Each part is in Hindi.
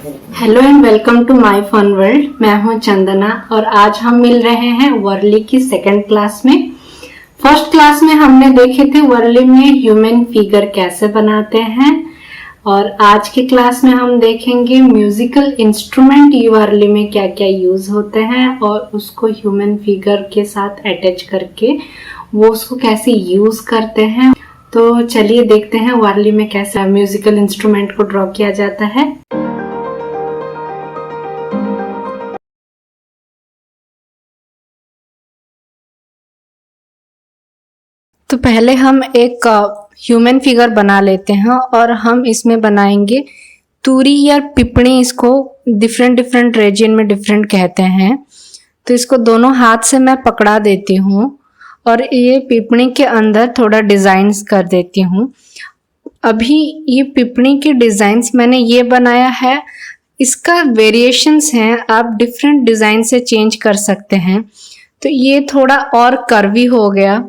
Hello and welcome to my fun world. मैं हूं चंदना और आज हम मिल रहे हैं वर्ली की सेकंड क्लास में। फर्स्ट क्लास में हमने देखे थे वर्ली में ह्यूमन फिगर कैसे बनाते हैं और आज की क्लास में हम देखेंगे म्यूजिकल इंस्ट्रूमेंट वर्ली में क्या क्या यूज होते हैं और उसको ह्यूमन फिगर के साथ अटैच करके वो उसको कैसे यूज करते हैं। तो चलिए देखते हैं वर्ली में कैसे म्यूजिकल इंस्ट्रूमेंट को ड्रॉ किया जाता है। तो पहले हम एक ह्यूमन फिगर बना लेते हैं और हम इसमें बनाएंगे तूरी या पिपणी। इसको डिफरेंट डिफरेंट रीजन में डिफरेंट कहते हैं। तो इसको दोनों हाथ से मैं पकड़ा देती हूँ और ये पिपणी के अंदर थोड़ा डिजाइन्स कर देती हूँ। अभी ये पिपणी के डिजाइन्स मैंने ये बनाया है, इसका वेरिएशंस हैं, आप डिफरेंट डिजाइन से चेंज कर सकते हैं। तो ये थोड़ा और कर्वी हो गया।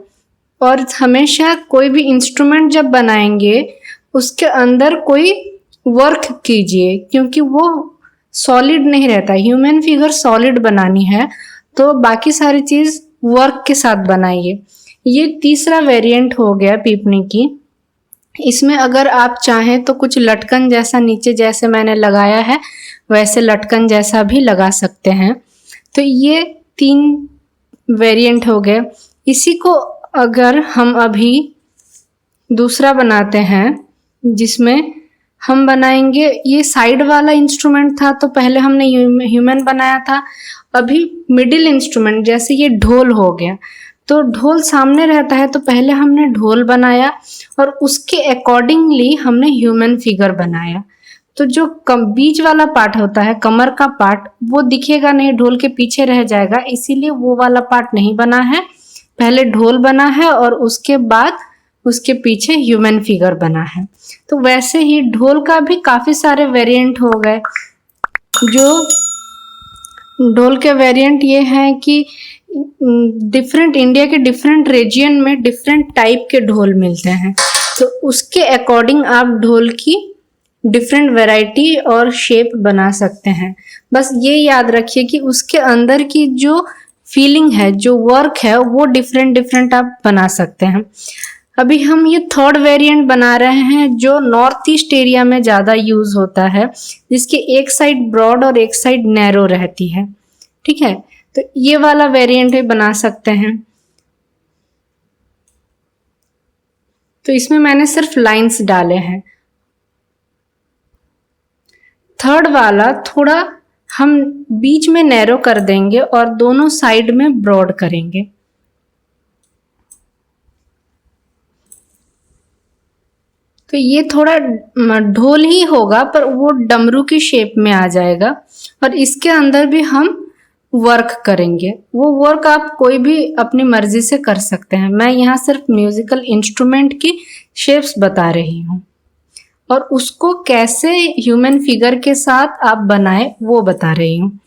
और हमेशा कोई भी इंस्ट्रूमेंट जब बनाएंगे उसके अंदर कोई वर्क कीजिए, क्योंकि वो सॉलिड नहीं रहता। ह्यूमन फिगर सॉलिड बनानी है तो बाकी सारी चीज वर्क के साथ बनाइए। ये तीसरा वेरिएंट हो गया पीपनी की। इसमें अगर आप चाहें तो कुछ लटकन जैसा नीचे जैसे मैंने लगाया है वैसे लटकन जैसा भी लगा सकते हैं। तो ये 3 वेरिएंट हो गए। इसी को अगर हम अभी दूसरा बनाते हैं जिसमें हम बनाएंगे, ये साइड वाला इंस्ट्रूमेंट था तो पहले हमने ह्यूमन बनाया था। अभी मिडिल इंस्ट्रूमेंट जैसे ये ढोल हो गया, तो ढोल सामने रहता है तो पहले हमने ढोल बनाया और उसके अकॉर्डिंगली हमने ह्यूमन फिगर बनाया। तो जो बीच वाला पार्ट होता है, कमर का पार्ट, वो दिखेगा नहीं, ढोल के पीछे रह जाएगा, इसीलिए वो वाला पार्ट नहीं बना है। पहले ढोल बना है और उसके बाद उसके पीछे ह्यूमन फिगर बना है। तो वैसे ही ढोल का भी काफी सारे वेरिएंट हो गए। जो ढोल के वेरिएंट ये हैं कि डिफरेंट इंडिया के डिफरेंट रीजन में डिफरेंट टाइप के ढोल मिलते हैं, तो उसके अकॉर्डिंग आप ढोल की डिफरेंट वैरायटी और शेप बना सकते हैं। बस ये याद रखिए कि उसके अंदर की जो फीलिंग है, जो वर्क है, वो डिफरेंट डिफरेंट आप बना सकते हैं। अभी हम ये थर्ड वेरिएंट बना रहे हैं जो नॉर्थ ईस्ट एरिया में ज़्यादा यूज होता है, जिसकी एक साइड ब्रॉड और एक साइड नैरो रहती है। ठीक है, तो ये वाला वेरिएंट भी बना सकते हैं। तो इसमें मैंने सिर्फ लाइंस डाले हैं। थर्ड वाला थोड़ा हम बीच में नैरो कर देंगे और दोनों साइड में ब्रॉड करेंगे। तो ये थोड़ा ढोल ही होगा पर वो डमरू की शेप में आ जाएगा और इसके अंदर भी हम वर्क करेंगे। वो वर्क आप कोई भी अपनी मर्जी से कर सकते हैं। मैं यहाँ सिर्फ म्यूजिकल इंस्ट्रूमेंट की शेप्स बता रही हूँ और उसको कैसे ह्यूमन फिगर के साथ आप बनाए वो बता रही हूँ।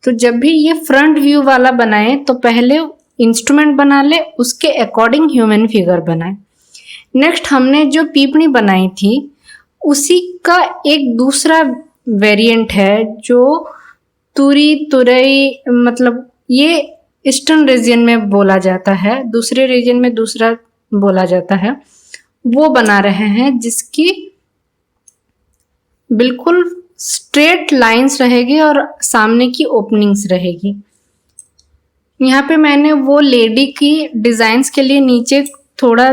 तो जब भी ये फ्रंट व्यू वाला बनाए तो पहले इंस्ट्रूमेंट बना ले, उसके अकॉर्डिंग ह्यूमन फिगर बनाए। नेक्स्ट हमने जो पीपणी बनाई थी उसी का एक दूसरा वेरिएंट है जो तुरी तुरई, मतलब ये ईस्टर्न रीजन में बोला जाता है, दूसरे रीजन में दूसरा बोला जाता है। वो बना रहे हैं जिसकी बिल्कुल स्ट्रेट लाइंस रहेगी और सामने की ओपनिंग्स रहेगी। यहाँ पे मैंने वो लेडी की डिजाइन्स के लिए नीचे थोड़ा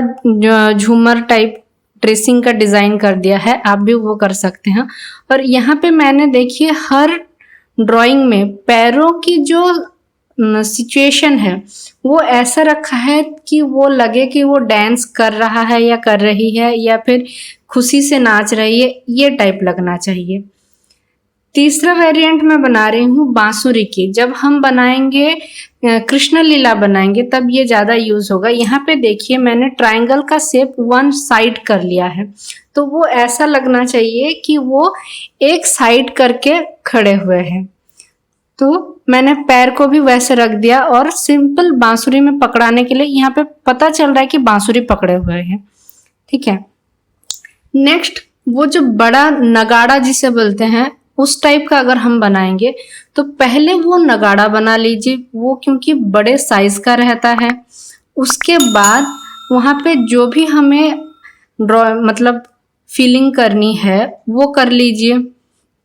झूमर टाइप ड्रेसिंग का डिजाइन कर दिया है, आप भी वो कर सकते हैं। और यहाँ पे मैंने देखिए हर ड्राइंग में पैरों की जो सिचुएशन है वो ऐसा रखा है कि वो लगे कि वो डांस कर रहा है या कर रही है या फिर खुशी से नाच रही है, ये टाइप लगना चाहिए। तीसरा वेरिएंट मैं बना रही हूँ बांसुरी की। जब हम बनाएंगे कृष्ण लीला बनाएंगे तब ये ज्यादा यूज होगा। यहाँ पे देखिए मैंने ट्रायंगल का शेप वन साइड कर लिया है, तो वो ऐसा लगना चाहिए कि वो एक साइड करके खड़े हुए हैं। तो मैंने पैर को भी वैसे रख दिया और सिंपल बांसुरी में पकड़ाने के लिए यहाँ पे पता चल रहा है कि बांसुरी पकड़े हुए हैं। ठीक है, नेक्स्ट वो जो बड़ा नगाड़ा जिसे बोलते हैं उस टाइप का अगर हम बनाएंगे तो पहले वो नगाड़ा बना लीजिए, वो क्योंकि बड़े साइज का रहता है। उसके बाद वहाँ पे जो भी हमें ड्रॉ मतलब फीलिंग करनी है वो कर लीजिए,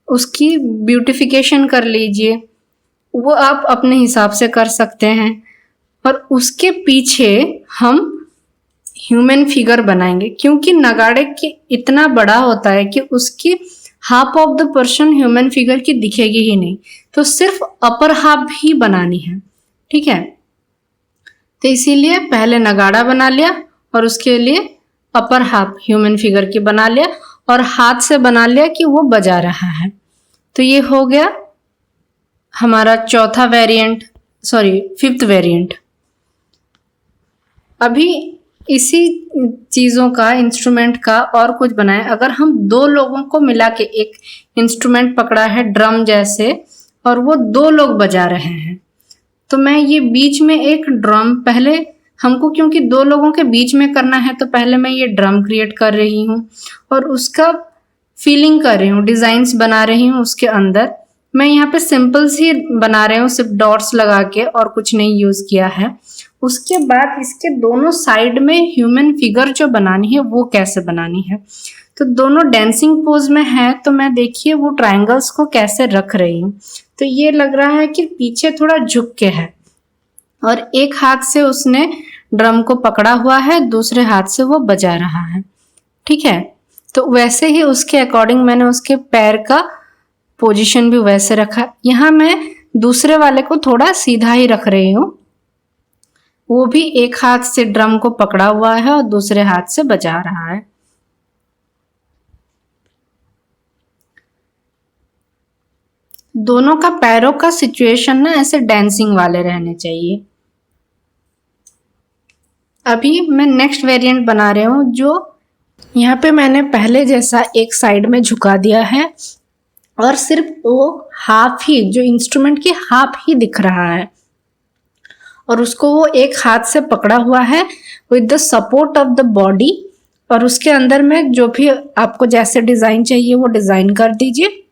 उसकी ब्यूटिफिकेशन कर लीजिए, वो आप अपने हिसाब से कर सकते हैं। और उसके पीछे हम ह्यूमन फिगर बनाएंगे, क्योंकि नगाड़े की इतना बड़ा होता है कि उसकी half of the person human figure की दिखेगी ही नहीं, तो सिर्फ अपर हाफ ही बनानी है, ठीक है। तो इसीलिए पहले नगाड़ा बना लिया और उसके लिए अपर हाफ ह्यूमन फिगर की बना लिया और हाथ से बना लिया कि वो बजा रहा है। तो ये हो गया हमारा चौथा वेरिएंट, सॉरी फिफ्थ वेरिएंट। अभी इसी चीज़ों का, इंस्ट्रूमेंट का और कुछ बनाए। अगर हम दो लोगों को मिला के एक इंस्ट्रूमेंट पकड़ा है ड्रम जैसे, और वो दो लोग बजा रहे हैं, तो मैं ये बीच में एक ड्रम, पहले हमको क्योंकि दो लोगों के बीच में करना है तो पहले मैं ये ड्रम क्रिएट कर रही हूँ और उसका फीलिंग कर रही हूँ, डिजाइन्स बना रही हूँ उसके अंदर। मैं यहाँ पे सिंपल सी बना रही हूँ, सिर्फ डॉट्स लगा के, और कुछ नहीं यूज किया है। उसके बाद इसके दोनों साइड में ह्यूमन फिगर जो बनानी है वो कैसे बनानी है, तो दोनों डांसिंग पोज में है, तो मैं देखिए वो ट्रायंगल्स को कैसे रख रही हूँ। तो ये लग रहा है कि पीछे थोड़ा झुक के है और एक हाथ से उसने ड्रम को पकड़ा हुआ है, दूसरे हाथ से वो बजा रहा है, ठीक है। तो वैसे ही उसके अकॉर्डिंग मैंने उसके पैर का पोजीशन भी वैसे रखा। यहाँ मैं दूसरे वाले को थोड़ा सीधा ही रख रही हूँ, वो भी एक हाथ से ड्रम को पकड़ा हुआ है और दूसरे हाथ से बजा रहा है। दोनों का पैरों का सिचुएशन ना ऐसे डांसिंग वाले रहने चाहिए। अभी मैं नेक्स्ट वेरिएंट बना रही हूँ, जो यहाँ पे मैंने पहले जैसा एक साइड में झुका दिया है और सिर्फ वो हाफ ही, जो इंस्ट्रूमेंट की हाफ ही दिख रहा है, और उसको वो एक हाथ से पकड़ा हुआ है with the support of the body, और उसके अंदर में जो भी आपको जैसे डिजाइन चाहिए वो डिजाइन कर दीजिए,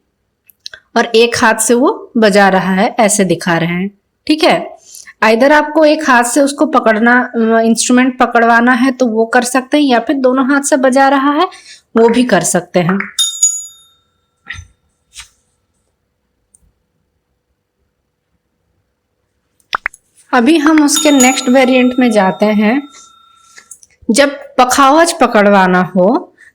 और एक हाथ से वो बजा रहा है, ऐसे दिखा रहे हैं, ठीक है। आइदर आपको एक हाथ से उसको पकड़ना, इंस्ट्रूमेंट पकड़वाना है तो वो कर सकते हैं, या फिर दोनों हाथ से बजा रहा है वो भी कर सकते हैं। अभी हम उसके नेक्स्ट वेरिएंट में जाते हैं। जब पखावज पकड़वाना हो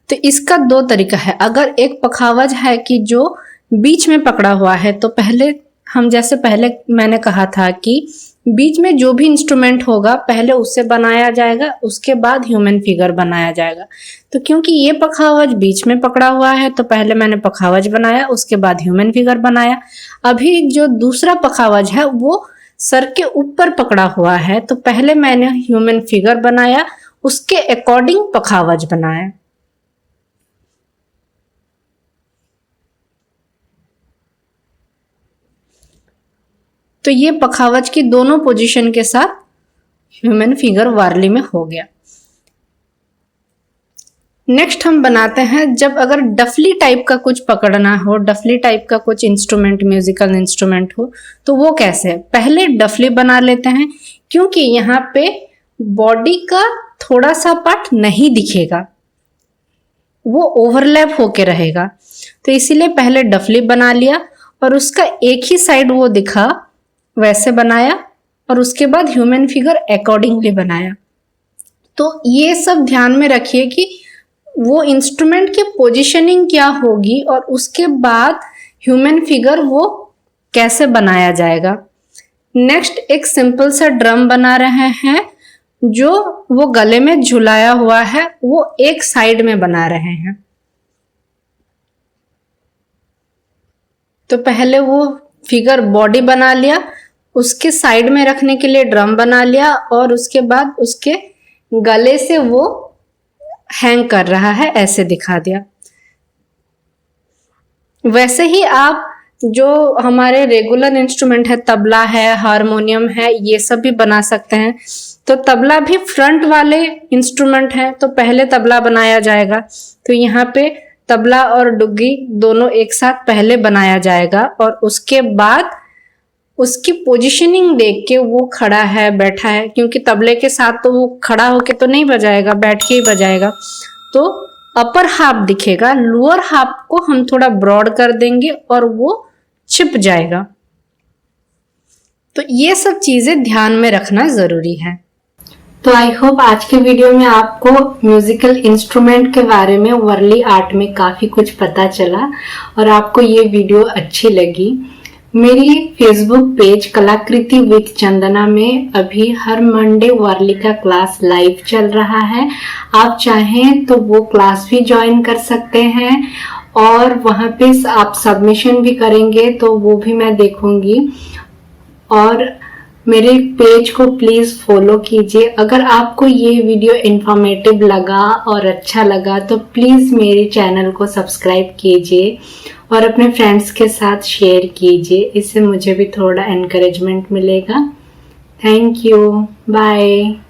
तो इसका दो तरीका है। अगर एक पखावज है कि जो बीच में पकड़ा हुआ है, तो पहले हम, जैसे पहले मैंने कहा था कि बीच में जो भी इंस्ट्रूमेंट होगा पहले उससे बनाया जाएगा, उसके बाद ह्यूमन फिगर बनाया जाएगा। तो क्योंकि ये पखावज बीच में पकड़ा हुआ है तो पहले मैंने पखावज बनाया, उसके बाद ह्यूमन फिगर बनाया। अभी जो दूसरा पखावज है वो सर के ऊपर पकड़ा हुआ है, तो पहले मैंने ह्यूमन फिगर बनाया, उसके अकॉर्डिंग पखावज बनाया। तो ये पखावज की दोनों पोजीशन के साथ ह्यूमन फिगर वारली में हो गया। नेक्स्ट हम बनाते हैं, जब अगर डफली टाइप का कुछ पकड़ना हो, डफली टाइप का कुछ इंस्ट्रूमेंट, म्यूजिकल इंस्ट्रूमेंट हो, तो वो कैसे? पहले डफली बना लेते हैं, क्योंकि यहाँ पे बॉडी का थोड़ा सा पार्ट नहीं दिखेगा, वो ओवरलैप होके रहेगा, तो इसीलिए पहले डफली बना लिया और उसका एक ही साइड वो दिखा, वैसे बनाया, और उसके बाद ह्यूमन फिगर अकॉर्डिंगली बनाया। तो ये सब ध्यान में रखिए कि वो इंस्ट्रूमेंट की पोजीशनिंग क्या होगी और उसके बाद ह्यूमन फिगर वो कैसे बनाया जाएगा। नेक्स्ट एक सिंपल सा ड्रम बना रहे हैं, जो वो गले में झुलाया हुआ है, वो एक साइड में बना रहे हैं। तो पहले वो फिगर बॉडी बना लिया, उसके साइड में रखने के लिए ड्रम बना लिया, और उसके बाद उसके गले से वो हैंग कर रहा है, ऐसे दिखा दिया। वैसे ही आप जो हमारे रेगुलर इंस्ट्रूमेंट है, तबला है, हारमोनियम है, ये सब भी बना सकते हैं। तो तबला भी फ्रंट वाले इंस्ट्रूमेंट है, तो पहले तबला बनाया जाएगा। तो यहाँ पे तबला और डुग्गी दोनों एक साथ पहले बनाया जाएगा और उसके बाद उसकी पोजीशनिंग देख के वो खड़ा है बैठा है, क्योंकि तबले के साथ तो वो खड़ा होके तो नहीं बजाएगा, बैठ के ही बजाएगा, तो अपर हाफ दिखेगा, लोअर हाफ को हम थोड़ा ब्रॉड कर देंगे और वो छिप जाएगा। तो ये सब चीजें ध्यान में रखना जरूरी है। तो आई होप आज के वीडियो में आपको म्यूजिकल इंस्ट्रूमेंट के बारे में वर्ली आर्ट में काफी कुछ पता चला और आपको ये वीडियो अच्छी लगी। मेरी फेसबुक पेज कलाकृति विद चंदना में अभी हर मंडे वर्ली का क्लास लाइव चल रहा है। आप चाहें तो वो क्लास भी ज्वाइन कर सकते हैं और वहां पे आप सबमिशन भी करेंगे तो वो भी मैं देखूंगी। और मेरे पेज को प्लीज फॉलो कीजिए। अगर आपको ये वीडियो इंफॉर्मेटिव लगा और अच्छा लगा तो प्लीज मेरे चैनल को सब्सक्राइब कीजिए और अपने फ्रेंड्स के साथ शेयर कीजिए, इससे मुझे भी थोड़ा एनकरेजमेंट मिलेगा। Thank you, bye.